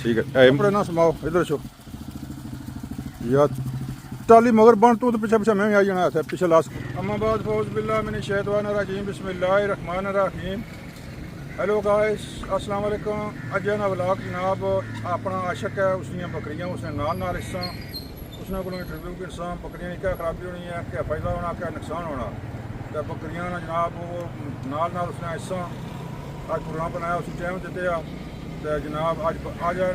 ठीक है कपड़े ना समाओ इधर छो यार टाली मगर बन तू तो पीछे पीछे मैं आई जाना है पीछे लास्ट अम्माबाद फौज बिल्ला मिन शैतानिर रजीम बिस्मिल्लाहिर रहमानिर रहीम हेलो गाइस अस्सलाम वालेकुम अज ना व्लॉग जनाब अपना आशक है उसने बकरियां उसने नाल हिस्सा उसने को इंटरव्यू के हिस्सा बकरियां की क्या खराबी होनी है क्या फायदा होना क्या नुकसान होना तो बकरियां ना जनाब वो नाल उसने हिस्सा आज प्रोग्राम बनाया उसी टाइम देते आ तो जनाब आज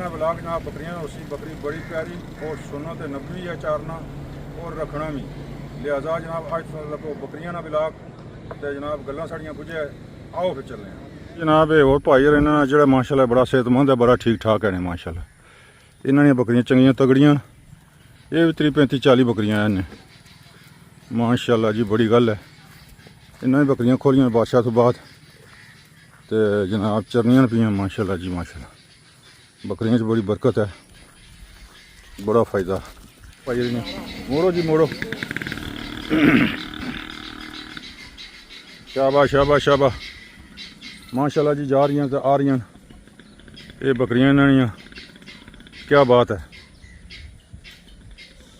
ना व्लॉग जनाब बकरियां उसी बकरी बड़ी प्यारी और सुनना तो नबी है चारना और रखना भी लिहाजा जनाब आज लगो बकरियां ना व्लॉग तो जनाब गल्लां साड़ियां पुजे आओ फिर चलने जनाब ये और भाई और इन्होंने जो माशाल्लाह बड़ा सेहतमंद है बड़ा ठीक ठाक है माशाल्लाह इन्होंने बकरियां चंगियां तगड़ियां ये भी 30-35-40 बकरियां हैं माशाल्लाह जी बड़ी गल है इन्होंने बकरियां खोलियां बादशाह तो बाद तो जनाब चरनियां पियां माशाल्लाह जी माशाल्लाह बकरियां च बड़ी बरकत है बड़ा फ़ायदा भाई मोड़ो जी मोड़ो शाबाश शाबाश शाबाश माशाल्लाह जी जा रही हैं तो आ रही हैं ये बकरियां इन्होंने क्या बात है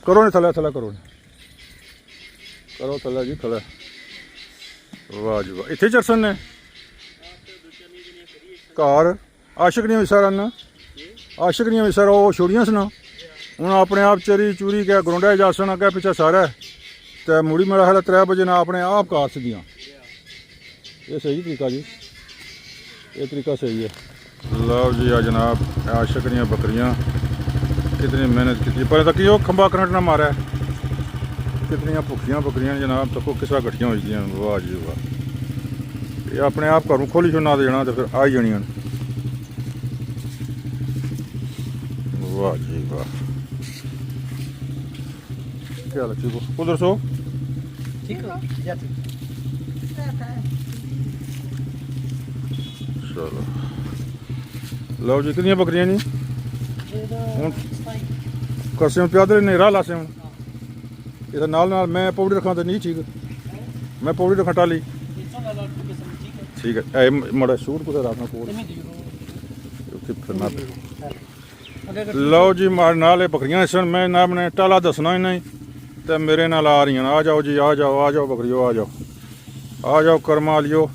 करो नहीं थले थले करो करो थले जी थले वाह जी वाह इतने चरसन ने घर आशक नहीं विसारा ना आशक नहीं विसारा वो छोड़ियां सना हूँ अपने आप चरी चूरी क्या ग्रोंडा जासना क्या पिछा सारा तो मुड़ी मेरा हाल 3 बजे ना अपने आप कार सदियाँ ये सही तरीका जी ये तरीका सही है लो जी आ जनाब आशक दियाँ बकरियाँ कितनी मेहनत की पर तक वो खंबा करंट ना मारा है कितनी भुखियाँ बकरियाँ जनाब तको किसा गठियाँ हो गई वाह जी वाह ये अपने आप घरों खोली छुना दे जाना तो फिर आई जानियां वाह जी वाह क्या लगी को उधर सो ठीक है चलो लो जी कितनी बकरियां नहीं हूँ करसे प्यादे नहीं राह लासे हूँ ये नाल मैं पौड़ी रखा तो नहीं ठीक मैं पौड़ी रखा टाली ठीक है माड़ा सूट कुछ रखना कोल फिरना लो जी मारे नाल बकरियां सन मैं ना अपने टाला दसना ही नहीं तो मेरे नाल आ रही हैं आ जाओ जी आ जाओ बकरियो आ जाओ कर्मा लियो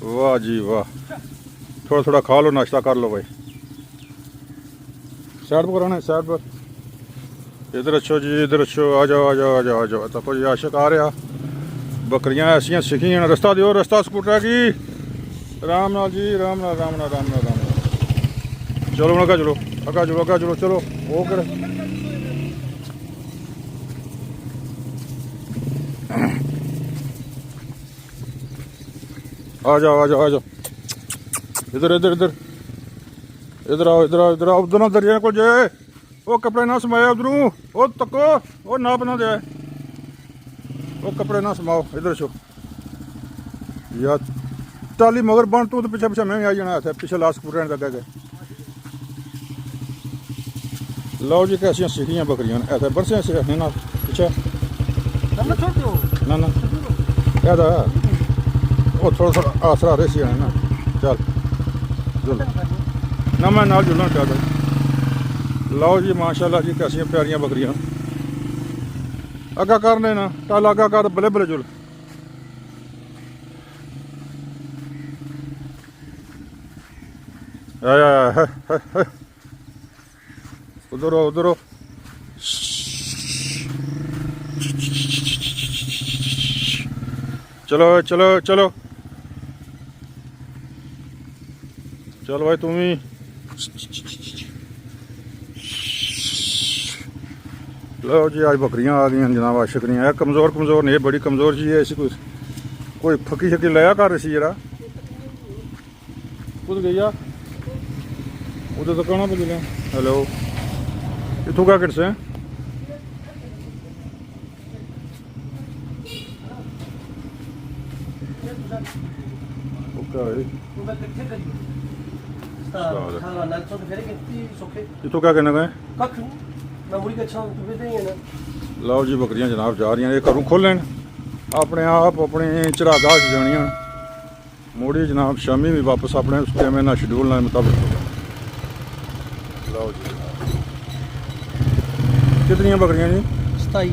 वाह जी वाह थोड़ा थोड़ा खा लो नाश्ता कर लो भाई साइड पर कराना साइड पर इधर अच्छो जी इधर अच्छो आ जाओ तको जी आशिक आ रहा बकरियां ऐसियां सीखी हैं रस्ता दियो रस्ता स्कूटर की राम नाल जी राम नाल चलो अगा चलो चलो वो कर आ जाओ इधर आओ उधर ना दरिया को जाए वो कपड़े ना समाया उधरों वो तको वो नाप ना दे वो कपड़े ना समाओ इधर छो यार टाली मगर बन तू तो पीछे पीछे मैं आई जाना है पीछे लास्ट पूरे तक गए लो जी कैसियाँ सीखियाँ बकरियां ऐसे बरसियाँ से ना पीछे ना क्या था वो थोड़ा आसरा रहे सी ना चल ना मैं नाल जुलना चाहता लो जी माशाल्लाह जी कैसियाँ प्यारियां बकरियां अगा कर लेना टाल अगा कर बले बले जुल उधर चलो भाई तुम ही लो जी आज बकरियां आ गई जनाब आशक नहीं है कमज़ोर नहीं बड़ी कमज़ोर जी है ऐसी कोई फकी शकी लाया कर रही जरा खुद गई उधर तो कहना पे जिले हेलो इतों क्या किट से इतों क्या कहना गए लो जी बकरियां जनाब जा रही हैं ये घरों खोलन अपने आप अपने चरागाह जानियां मोड़ी जनाब शामी भी वापस अपने उस टाइम ना शेड्यूल ना मुताबिक होगा ਲਓ ਜੀ ਕਿੰਨੀਆਂ ਬੱਕਰੀਆਂ ਜੀ 27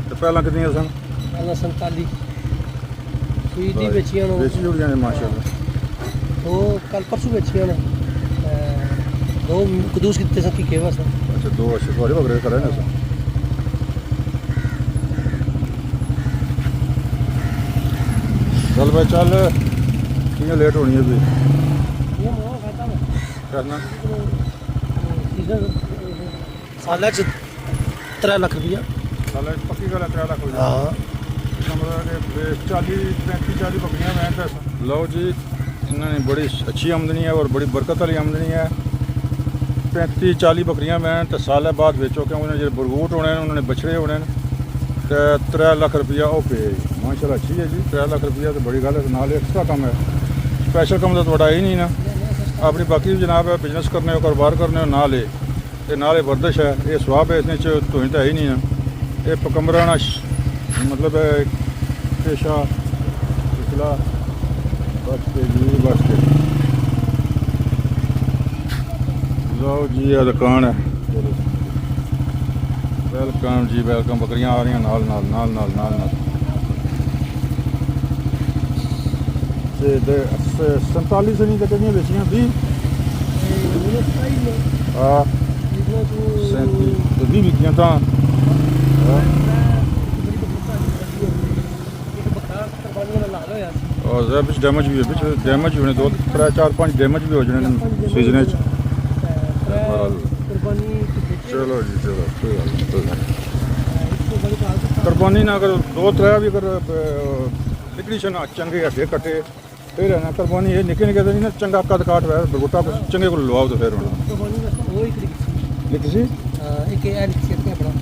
ਤੇ ਪਹਿਲਾਂ ਕਿੰਨੀਆਂ ਸਨ ਪਹਿਲਾਂ 47 ਸੂਈ ਦੀ ਵੇਚੀਆਂ ਨੂੰ ਵੇਚੀ ਜੁੜੀਆਂ ਨੇ ਮਾਸ਼ਾਅੱਲਾ ਉਹ ਕੱਲ ਪਰਸੋਂ ਵੇਚੀਆਂ ਨੇ ਦੋ ਕਦੂਸ ਕੀਤੇ ਸਨ ਕੀ ਕੇਵਾ ਸਨ ਅੱਛਾ ਦੋ ਅੱਛੇ ਤੁਹਾਡੇ ਬੱਕਰੇ ਕਰੇ ਨੇ ਸਨ ਚੱਲ ਭਾਈ ਚੱਲ ਕਿੰਨੇ ਲੇਟ ਹੋਣੀ ਹੈ ਵੀ ਇਹ ਮੋਹ ਖਾਤਾ ਨਾ ਕਰਨਾ ਸੀਜ਼ਨ ਸਾਲਾਂ ਚ 3 ਲੱਖ ਰੁਪਇਆ ਸਾਲੇ ਪੱਕੀ ਗੱਲ ਹੈ 3 ਲੱਖ ਹੋ ਜਾਣਾ ਹਾਂ ਮਤਲਬ ਕਿ 40 35 40 ਬੱਕਰੀਆਂ ਮੈਂ ਪੈਸਾ ਲਓ ਜੀ ਇਹਨਾਂ ਨੇ ਬੜੀ ਅੱਛੀ ਆਮਦਨੀ ਹੈ ਔਰ ਬੜੀ ਬਰਕਤ ਵਾਲੀ ਆਮਦਨੀ ਹੈ 35 40 ਬੱਕਰੀਆਂ ਮੈਂ ਤੇ ਸਾਲ ਬਾਅਦ ਵੇਚੋ ਕਿਉਂਕਿ ਉਹਨਾਂ ਜਿਹੜੇ ਬਰਗੂਟ ਹੋਣੇ ਨੇ ਉਹਨਾਂ ਨੇ ਬਛੜੇ ਹੋਣੇ ਨੇ ਤੇ 3 ਲੱਖ ਰੁਪਇਆ ਉਹ ਪੇ ਮਾਸ਼ਾਅੱਲਾ ਅੱਛੀ ਹੈ ਜੀ 3 ਲੱਖ ਰੁਪਇਆ ਤੇ ਬੜੀ ਗੱਲ ਹੈ ਨਾਲ ਐਕਸਟਰਾ ਕੰਮ ਹੈ ਸਪੈਸ਼ਲ ਕੰਮ ਤਾਂ ਤੁਹਾਡਾ ਹੀ ਨਹੀਂ ਨਾ ਆਪਣੀ ਬਾਕੀ ਵੀ ਜਨਾਬ ਹੈ ਬਿਜ਼ਨਸ ਕਰਨੇ ਹੋ ਕਾਰੋਬਾਰ ਕਰਨੇ ਹੋ ਨਾਲ ਇਹ ਨਾਲੇ ਵਰਦਿਸ਼ ਹੈ ਇਹ ਸਵਾਬ ਹੈ इसमें ਧੋਈ ਤਾਂ ਹੈ ਹੀ ਨਹੀਂ ਨਾ ਇਹ ਪਕੰਬਰਾਨਾ मतलब पेशा पिछला बस के जी बस के लो जी ये दुकान है वेलकम जी वेलकम बकरियां आ रही नाल नाल नाल नाल नाल नाल ते 47 से नहीं कितनी बेचियां 20 हाँ 37 बिकियां तो और बिच डैमेज भी है बिच डैमेज भी होने 2 3 4 5 डैमेज भी हो जाने सीजन चलो जी चलो कोई गल कुर्बानी ना अगर 2 3 भी अगर निकली शन चंगे हड्डे कट्टे फिर है ना कुर्बानी ये निके निके नहीं ना चंगा कद काट रहा है बगोटा चंगे को लवाओ तो फिर होना लिखी सी एक है लिखी है बड़ा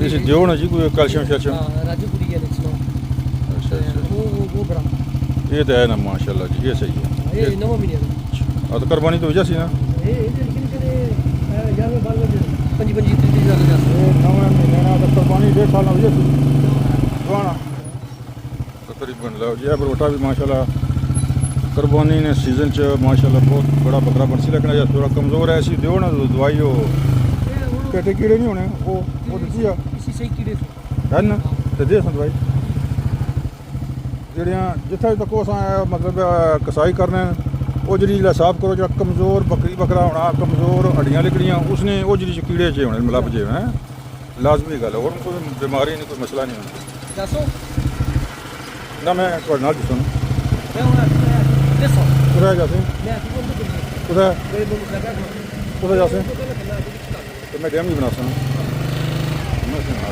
इस जो ना जी कोई कैल्शियम शैल्शियम हां राजूपुरी है लिखना अच्छा अच्छा वो बड़ा ये तो है ना माशाल्लाह जी ये सही है ये नवा मिलिया तो कुर्बानी तो वजह सी ना ये लेकिन के यार में बाल में 25 30 हज़ार जाते ये नवा महीने ना तो कुर्बानी 1.5 साल वजह सी दुआना तकरीबन लो जी बरोटा भी माशाल्लाह कुर्बानी ने सीजन च माशाल्लाह बहुत बड़ा बकरा बनसी लेकिन अगर थोड़ा कमज़ोर है ऐसी दो ना दवाई हो पेटे कीड़े नहीं होने वो दसी आ इसी सही कीड़े है ना तो दे सन दवाई ਜਿਹੜੀਆਂ ਜਿੱਥੇ ਤੱਕ ਉਹ ਮਤਲਬ ਕਸਾਈ ਕਰਨੇ ਉਹ ਜਿਹੜੀ ਹਿਸਾਬ ਕਰੋ ਜਿਹੜਾ ਕਮਜ਼ੋਰ ਬੱਕਰੀ ਬੱਕਰਾ ਹੋਣਾ ਕਮਜ਼ੋਰ ਹੱਡੀਆਂ ਲਿਕੜੀਆਂ ਉਸਨੇ ਉਹ ਜਿਹੜੀ ਕੀੜੇ 'ਚ ਹੋਣੇ ਮਲੱਬ ਜੇ ਹੈ ਲਾਜ਼ਮੀ ਗੱਲ ਹੋਰ ਕੋਈ ਬਿਮਾਰੀ ਨਹੀਂ ਕੋਈ ਮਸਲਾ ਨਹੀਂ ਹੁੰਦਾ ਦੱਸੋ ਨਾ ਮੈਂ ਤੁਹਾਡੇ ਨਾਲ ਦੱਸੋ ਮੈਂ ਹੁਣ ਦੱਸੋ ਕੁਰਾ ਜਾਸੇ ਮੈਂ ਤੁਹਾਨੂੰ ਕਿਹਾ ਕੁਰਾ ਮੇਰੇ ਨੂੰ ਲਗਾ ਕੁਰਾ ਜਾਸੇ ਤੇ ਮੈਂ ਡੈਮ ਵੀ ਬਣਾ ਸਕਦਾ ਮੈਂ ਸੁਣਾ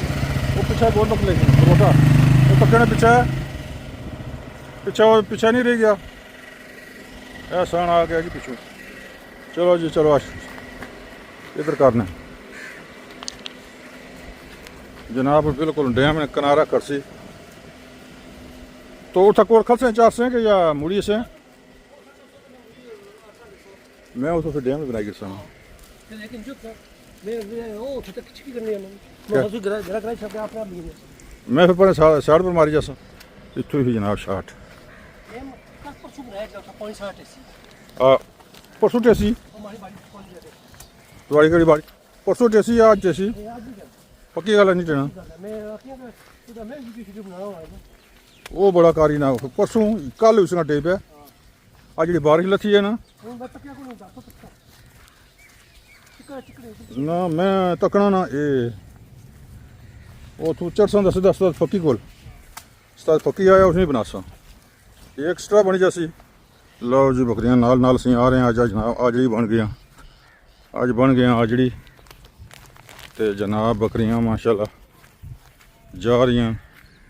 ਉਹ ਪਿੱਛੇ ਗੋਲ ਬੱਕ ਲੈ ਰੋਟਾ ਉਹ ਪੱਕਣੇ ਪਿੱਛੇ पीछा नहीं रह गया एहसान आ गया जी पीछू चलो जी चलो इधर करना जनाब बिल्कुल डैम ने किनारा करसी तो उठा कोर खलसे 4 से कि या मुड़ी से मैं उस फिर डैम बनाई गिरसा लेकिन जो मैं वो तो किसी करनी है मैं हसू गरा गरा छाप आप मैं फिर पर साइड पर मारी जासा इत्थों ही जनाब शाट परसों टेसी तुम्हारी कड़ी बाड़ी परसों टेसी या अज टेसी पक्की गल नहीं टेना वो बड़ा कारी ना परसों कल उसका टे पे अज जी बारिश लथी है ना मैं तकना ना ये वो तू चढ़सा दस दस पक्की कोल पक्की आया उसने बना सा एक्स्ट्रा बन जासी लो जी बकरियां नाल नाल सी आ रहे हैं अज जनाब आजड़ी बन गई अज बन गए आजड़ी तो जनाब बकरियां माशाल्लाह जा रही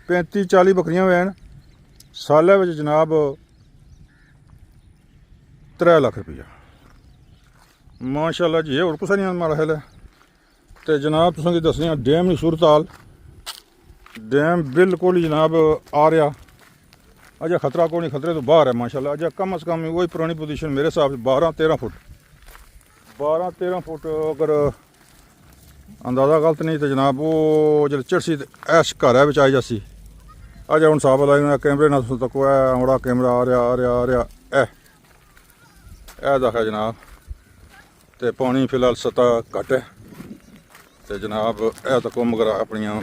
35-40 बकरियां वैन साल जनाब 3 लाख रुपया माशाल्लाह जी और कुछ नहीं माड़ा हाल है तो जनाब तुसें दसने डैम की सूरत हाल डैम बिल्कुल जनाब आ रहा अजय खतरा को नहीं खतरे तो बाहर है माशाल्लाह अजय कम अज़ कम वही पुरानी पोजीशन मेरे हिसाब से 12-13 फुट 12-13 फुट अगर अंदाज़ा गलत नहीं तो जनाब वो जो चिड़सी ऐश घर है आई जासी अजय हूँ साफ लाई कैमरे ना तक बड़ा कैमरा आ रहा ए देखा जनाब ਤੇ ਪਾਣੀ ਫਿਲਹਾਲ ਸਤਾ ਘੱਟ ਹੈ ਤੇ ਜਨਾਬ ਇਹ ਤੱਕੋ ਮਗਰ ਆਪਣੀਆਂ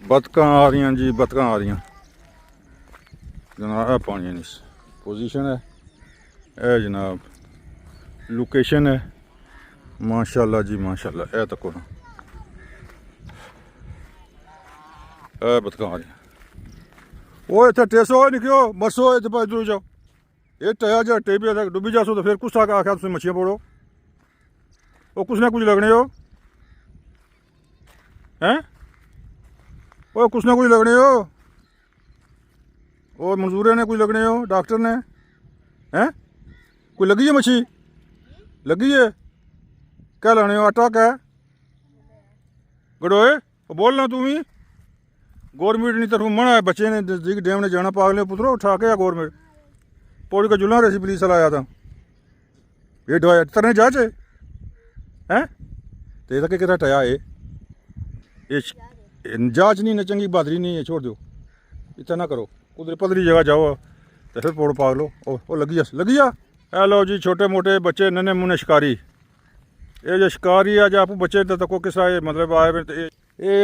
ਬਤਕਾਂ ਆ ਰਹੀਆਂ ਜੀ, ਬਤਕਾਂ ਆ ਰਹੀਆਂ ਜਨਾਬ। ਇਹ ਪਾਣੀ ਦੀ ਪੋਜੀਸ਼ਨ ਹੈ, ਇਹ ਜਨਾਬ ਲੋਕੇਸ਼ਨ ਹੈ। ਮਾਸ਼ਾਅੱਲਾ ਜੀ ਮਾਸ਼ਾਅੱਲਾ। ਇਹ ਤੱਕੋ ਨਾ ਇਹ ਬਤਕਾਂ ਆ ਰਹੀਆਂ। ਉਹ ਇੱਥੇ ਟੇਸੋ ਨਿਕਲਿਓ ਮਰਸੋ ਇੱਥੇ ਪਾ ਇਧਰ ਜਾਓ। ਇਹ ਟਿਆ ਜਾ ਟੇਬੇ ਤੱਕ ਡੁੱਬੀ ਜਾਸੋ ਤਾਂ ਫਿਰ ਕੁਛ ਤੱਕ ਆਖਿਆ ਤੁਸੀਂ ਮੱਛੀਆਂ ਪੋੜੋ। ਉਹ ਕੁਛ ਨਾ ਕੁਝ ਲੱਗਣੇ ਹੋ हैं, वो कुछ ना कुछ लगने हो, और मजदूर ने कुछ लगने हो, डॉक्टर ने हैं कोई लगी है मच्छी लगी है क्या लाने हो आटा क्या गड़ोए बोलना तू भी गौरमेंट नहीं तरफ मना है बच्चे ने नजदीक डैम ने जाना पागले पुत्रो उठा के या गौरमेंट पौड़ी का जुला रही पुलिस वाला आया था ये ढोया तरने जाचे हैं तो ये तक कितना टया है ये जांच नहीं ना चंगी बहादरी नहीं है, छोड़ दो इतना ना करो। उधर पदरी जगह जाओ तो फिर पौड़ पाग लो। ओ लगी जा ए लो जी छोटे मोटे बच्चे नन्हे मुन्ने शिकारी। ये जो शिकारी है आप बच्चे तो तको किस तरह मतलब आए ये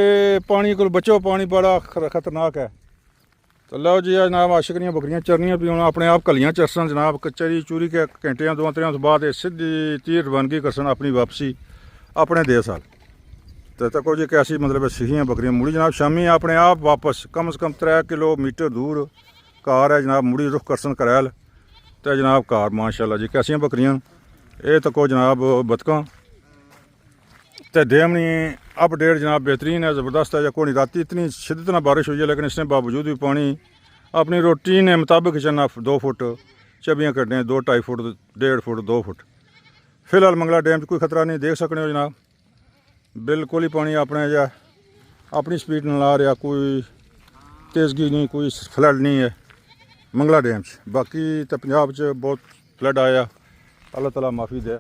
पानी को बचो, पानी बड़ा खतरनाक है। तो लो जी जनाब आशिकरियाँ बकरियाँ चरनियाँ भी होना अपने आप कलियाँ चरसन जनाब चरी चूरी के घंटे 2-3 तो बाद सीधी तीर रवानगी करसन अपनी वापसी अपने देश हाल। तो तको जी कैसी मतलब सीहियाँ बकरियाँ मुड़ी जनाब शामी अपने आप वापस कम से कम 3 किलोमीटर दूर कार है जनाब मुड़ी रुख करसन करैल तो जनाब कार माशाअल्लाह जी कैसियाँ बकरियाँ। ये तको जनाब बतकां तो डेमनी अपडेट जनाब बेहतरीन है, ज़बरदस्त है। या कोई राती इतनी शिद्दत ना बारिश हुई है लेकिन इसने बावजूद भी पानी अपनी रूटीन के मुताबिक चलना 2 फुट चबियाँ कटने 2-2.5 फुट 1.5 फुट 2 फुट। फिलहाल मंगला डैम कोई खतरा नहीं देख सकने हो जनाब, बिल्कुल ही पानी अपने जा अपनी स्पीड न ला रहा, कोई तेज़गी नहीं, कोई फ्लड नहीं है मंगला डैम। बाकी तो पंजाब च बहुत फ्लड आया, अल्लाह ताला माफ़ी दे।